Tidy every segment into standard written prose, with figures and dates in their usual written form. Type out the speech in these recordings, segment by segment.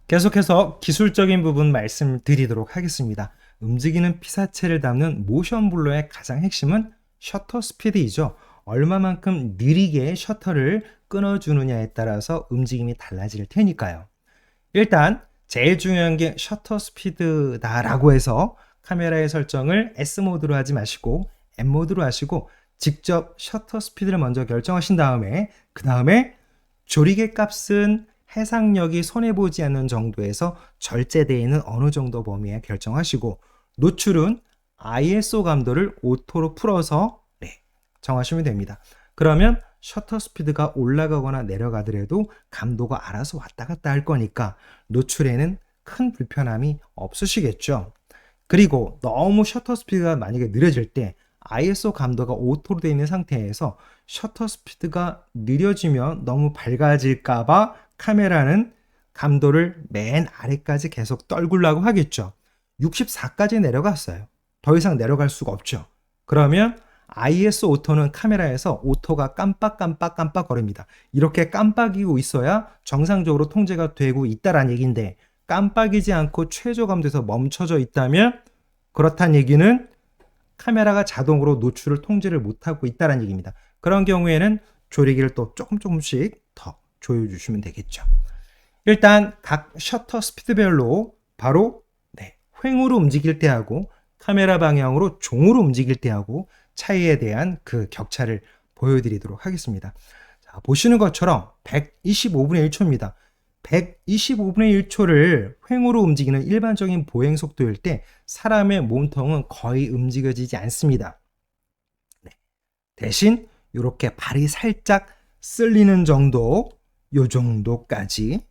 계속해서 기술적인 부분 말씀드리도록 하겠습니다. 움직이는 피사체를 담는 모션 블러의 가장 핵심은 셔터 스피드이죠. 얼마만큼 느리게 셔터를 끊어주느냐에 따라서 움직임이 달라질 테니까요. 일단 제일 중요한 게 셔터 스피드다라고 해서 카메라의 설정을 S모드로 하지 마시고 M모드로 하시고 직접 셔터 스피드를 먼저 결정하신 다음에 그 다음에 조리개 값은 해상력이 손해보지 않는 정도에서 절제되어 있는 어느 정도 범위에 결정하시고 노출은 ISO 감도를 오토로 풀어서 정하시면 됩니다. 그러면 셔터 스피드가 올라가거나 내려가더라도 감도가 알아서 왔다 갔다 할 거니까 노출에는 큰 불편함이 없으시겠죠. 그리고 너무 셔터 스피드가 만약에 느려질 때 ISO 감도가 오토로 되어 있는 상태에서 셔터 스피드가 느려지면 너무 밝아질까봐 카메라는 감도를 맨 아래까지 계속 떨구려고 하겠죠. 64까지 내려갔어요. 더 이상 내려갈 수가 없죠. 그러면 ISO 오토는 카메라에서 오토가 깜빡 거립니다. 이렇게 깜빡이고 있어야 정상적으로 통제가 되고 있다라는 얘기인데 깜빡이지 않고 최저감도에서 멈춰져 있다면 그렇다는 얘기는 카메라가 자동으로 노출을 통제를 못하고 있다는 얘기입니다. 그런 경우에는 조리기를 또 조금씩 더 조여주시면 되겠죠. 일단 각 셔터 스피드별로 바로 횡으로 움직일 때하고 카메라 방향으로 종으로 움직일 때하고 차이에 대한 그 격차를 보여드리도록 하겠습니다. 자, 보시는 것처럼 125분의 1초입니다. 125분의 1초를 횡으로 움직이는 일반적인 보행 속도일 때 사람의 몸통은 거의 움직여지지 않습니다. 대신 이렇게 발이 살짝 쓸리는 정도, 요 정도까지.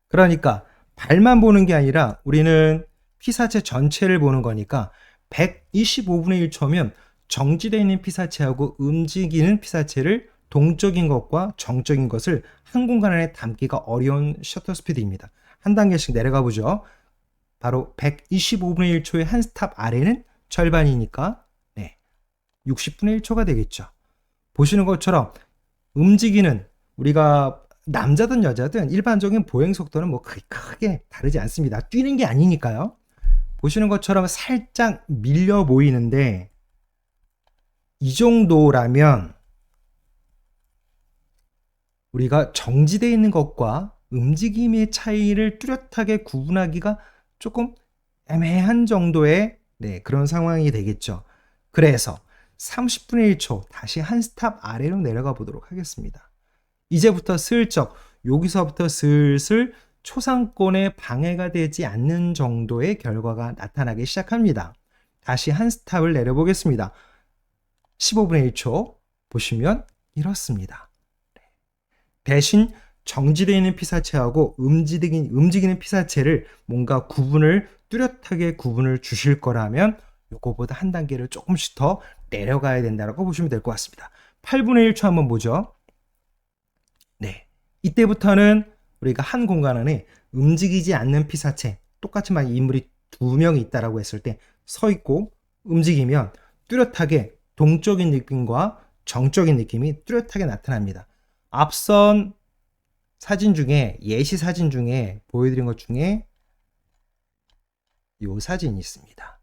그러니까 발만 보는 게 아니라 우리는 피사체 전체를 보는 거니까 125분의 1초면 정지되어 있는 피사체하고 움직이는 피사체를 동적인 것과 정적인 것을 한 공간 안에 담기가 어려운 셔터 스피드입니다. 한 단계씩 내려가 보죠. 바로 125분의 1초의 한 스탑 아래는 절반이니까 60분의 1초가 되겠죠. 보시는 것처럼 움직이는 우리가 남자든 여자든 일반적인 보행 속도는 뭐 크게 다르지 않습니다. 뛰는 게 아니니까요. 보시는 것처럼 살짝 밀려 보이는데 이 정도라면 우리가 정지되어 있는 것과 움직임의 차이를 뚜렷하게 구분하기가 조금 애매한 정도의 그런 상황이 되겠죠. 그래서 30분의 1초 다시 한 스탑 아래로 내려가 보도록 하겠습니다. 이제부터 슬쩍 여기서부터 슬슬 초상권에 방해가 되지 않는 정도의 결과가 나타나기 시작합니다. 다시 한 스탑을 내려보겠습니다. 15분의 1초 보시면 이렇습니다. 대신 정지되어 있는 피사체하고 움직이는 피사체를 뭔가 뚜렷하게 구분을 주실 거라면 요거보다 한 단계를 조금씩 더 내려가야 된다고 보시면 될 것 같습니다. 8분의 1초 한번 보죠. 이때부터는 우리가 한 공간 안에 움직이지 않는 피사체, 똑같이 만 인물이 2명이 있다라고 했을 때 서 있고 움직이면 뚜렷하게 동적인 느낌과 정적인 느낌이 뚜렷하게 나타납니다. 앞선 사진 중에 예시 사진 중에 보여드린 것 중에 이 사진이 있습니다.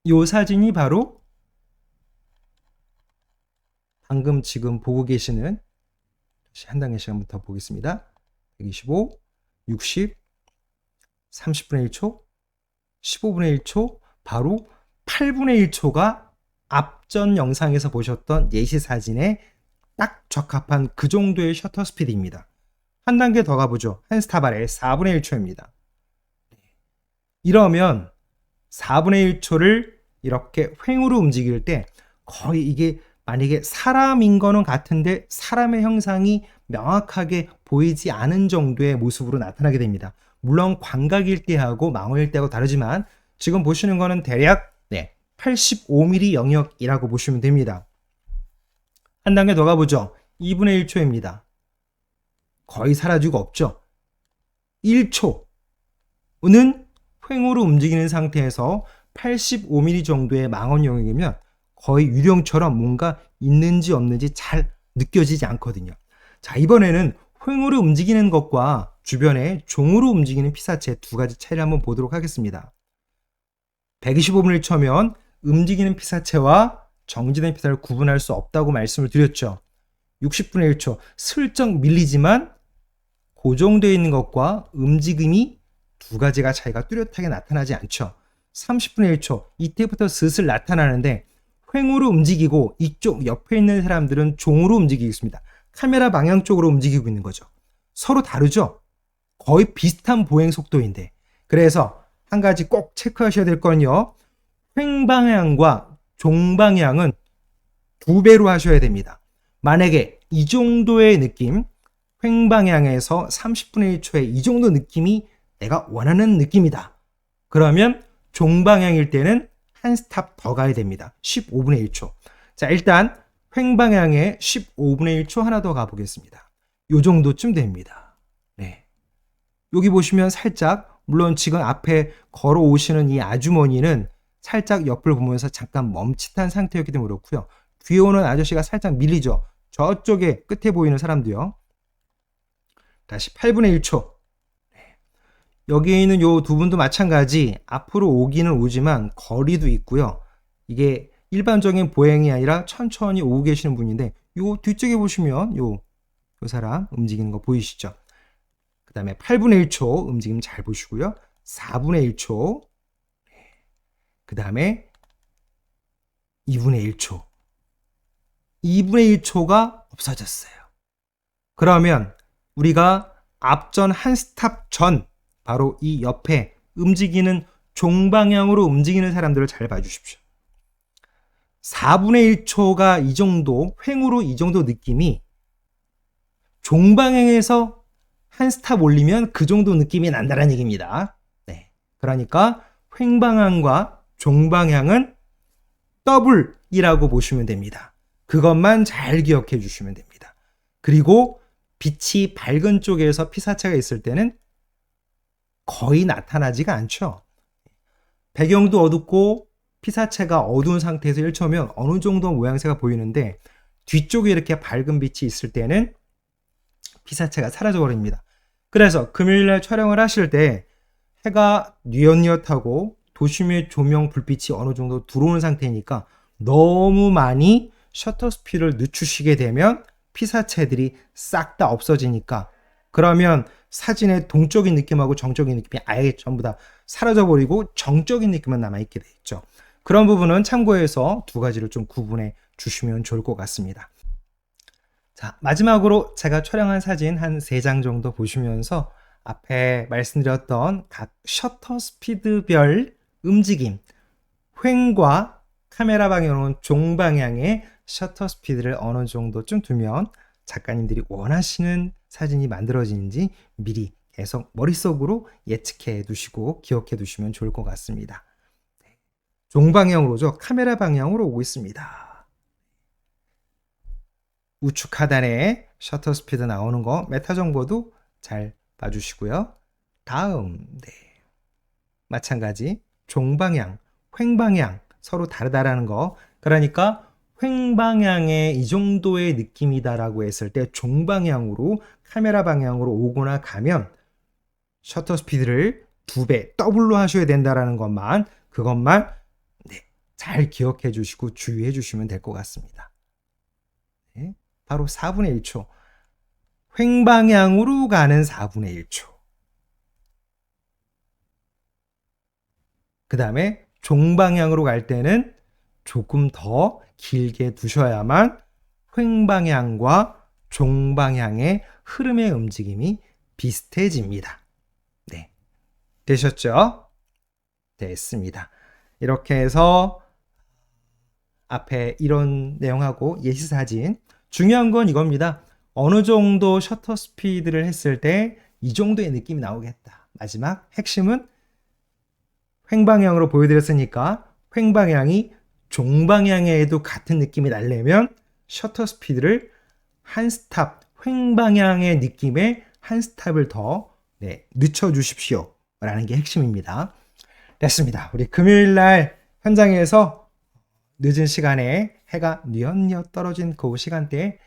이 사진이 바로 방금 지금 보고 계시는 한 단계씩 한번 더 보겠습니다. 125, 60, 30분의 1초, 15분의 1초, 바로 8분의 1초가 앞전 영상에서 보셨던 예시 사진에 딱 적합한 그 정도의 셔터 스피드입니다. 한 단계 더 가보죠. 한 스탑 아래 4분의 1초입니다. 이러면 4분의 1초를 이렇게 횡으로 움직일 때 거의 이게 만약에 사람인 거는 같은데 사람의 형상이 명확하게 보이지 않은 정도의 모습으로 나타나게 됩니다. 물론 광각일 때하고 망원일 때하고 다르지만 지금 보시는 거는 대략 85mm 영역이라고 보시면 됩니다. 한 단계 더 가보죠. 2분의 1초입니다. 거의 사라지고 없죠. 1초는 횡으로 움직이는 상태에서 85mm 정도의 망원 영역이면 거의 유령처럼 뭔가 있는지 없는지 잘 느껴지지 않거든요. 자, 이번에는 횡으로 움직이는 것과 주변에 종으로 움직이는 피사체 두 가지 차이를 한번 보도록 하겠습니다. 125분의 1초면 움직이는 피사체와 정지된 피사체를 구분할 수 없다고 말씀을 드렸죠. 60분의 1초 슬쩍 밀리지만 고정되어 있는 것과 움직임이 두 가지가 차이가 뚜렷하게 나타나지 않죠. 30분의 1초 이때부터 슬슬 나타나는데 횡으로 움직이고 이쪽 옆에 있는 사람들은 종으로 움직이고 있습니다. 카메라 방향 쪽으로 움직이고 있는 거죠. 서로 다르죠? 거의 비슷한 보행 속도인데 그래서 한 가지 꼭 체크하셔야 될 건요. 횡방향과 종방향은 2배로 하셔야 됩니다. 만약에 이 정도의 느낌, 횡방향에서 30분의 1초에 이 정도 느낌이 내가 원하는 느낌이다. 그러면 종방향일 때는 한 스탑 더 가야 됩니다. 15분의 1초. 자, 일단 횡방향에 15분의 1초 하나 더 가보겠습니다. 요 정도쯤 됩니다. 네. 여기 보시면 살짝, 물론 지금 앞에 걸어오시는 이 아주머니는 살짝 옆을 보면서 잠깐 멈칫한 상태였기 때문에 그렇고요. 뒤에 오는 아저씨가 살짝 밀리죠. 저쪽에 끝에 보이는 사람도요. 다시 8분의 1초. 여기에 있는 요 두 분도 마찬가지 앞으로 오기는 오지만 거리도 있고요. 이게 일반적인 보행이 아니라 천천히 오고 계시는 분인데 요 뒤쪽에 보시면 요 사람 움직이는 거 보이시죠? 그 다음에 8분의 1초 움직임 잘 보시고요. 4분의 1초 그 다음에 2분의 1초 2분의 1초가 없어졌어요. 그러면 우리가 앞전 한 스탑 전 바로 이 옆에 움직이는 종방향으로 움직이는 사람들을 잘 봐주십시오. 4분의 1초가 이 정도, 횡으로 이 정도 느낌이 종방향에서 한 스탑 올리면 그 정도 느낌이 난다는 얘기입니다. 네. 그러니까 횡방향과 종방향은 더블이라고 보시면 됩니다. 그것만 잘 기억해 주시면 됩니다. 그리고 빛이 밝은 쪽에서 피사체가 있을 때는 거의 나타나지가 않죠. 배경도 어둡고 피사체가 어두운 상태에서 1초면 어느 정도 모양새가 보이는데 뒤쪽에 이렇게 밝은 빛이 있을 때는 피사체가 사라져 버립니다. 그래서 금요일날 촬영을 하실 때 해가 뉘엿뉘엿하고 도심의 조명 불빛이 어느 정도 들어오는 상태니까 너무 많이 셔터 스피드를 늦추시게 되면 피사체들이 싹 다 없어지니까 그러면 사진의 동적인 느낌하고 정적인 느낌이 아예 전부 다 사라져버리고 정적인 느낌만 남아있게 돼 있죠. 그런 부분은 참고해서 두 가지를 좀 구분해 주시면 좋을 것 같습니다. 자, 마지막으로 제가 촬영한 사진 한 3장 정도 보시면서 앞에 말씀드렸던 각 셔터 스피드별 움직임, 횡과 카메라 방향으로는 종방향의 셔터 스피드를 어느 정도쯤 두면 작가님들이 원하시는 사진이 만들어지는지 미리 계속 머릿속으로 예측해 두시고 기억해 두시면 좋을 것 같습니다. 종방향으로죠. 카메라 방향으로 오고 있습니다. 우측 하단에 셔터 스피드 나오는 거 메타 정보도 잘 봐주시고요. 다음 마찬가지 종방향, 횡방향 서로 다르다라는 거. 그러니까 횡방향에 이 정도의 느낌이다라고 했을 때 종방향으로 카메라 방향으로 오거나 가면 셔터 스피드를 2배 더블로 하셔야 된다라는 것만 그것만 잘 기억해 주시고 주의해 주시면 될 것 같습니다. 바로 4분의 1초 횡방향으로 가는 4분의 1초 그 다음에 종방향으로 갈 때는 조금 더 길게 두셔야만 횡방향과 종방향의 흐름의 움직임이 비슷해집니다. 네, 되셨죠? 됐습니다. 이렇게 해서 앞에 이런 내용하고 예시사진 중요한 건 이겁니다. 어느 정도 셔터 스피드를 했을 때 이 정도의 느낌이 나오겠다. 마지막 핵심은 횡방향으로 보여드렸으니까 횡방향이 종방향에도 같은 느낌이 나려면 셔터 스피드를 한 스탑 횡방향의 느낌에 한 스탑을 더 늦춰 주십시오 라는 게 핵심입니다. 됐습니다. 우리 금요일날 현장에서 늦은 시간에 해가 뉘엿뉘엿 떨어진 그 시간대에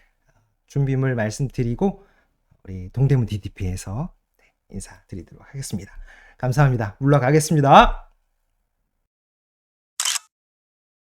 준비물 말씀드리고 우리 동대문 DDP에서 인사드리도록 하겠습니다. 감사합니다. 물러가겠습니다.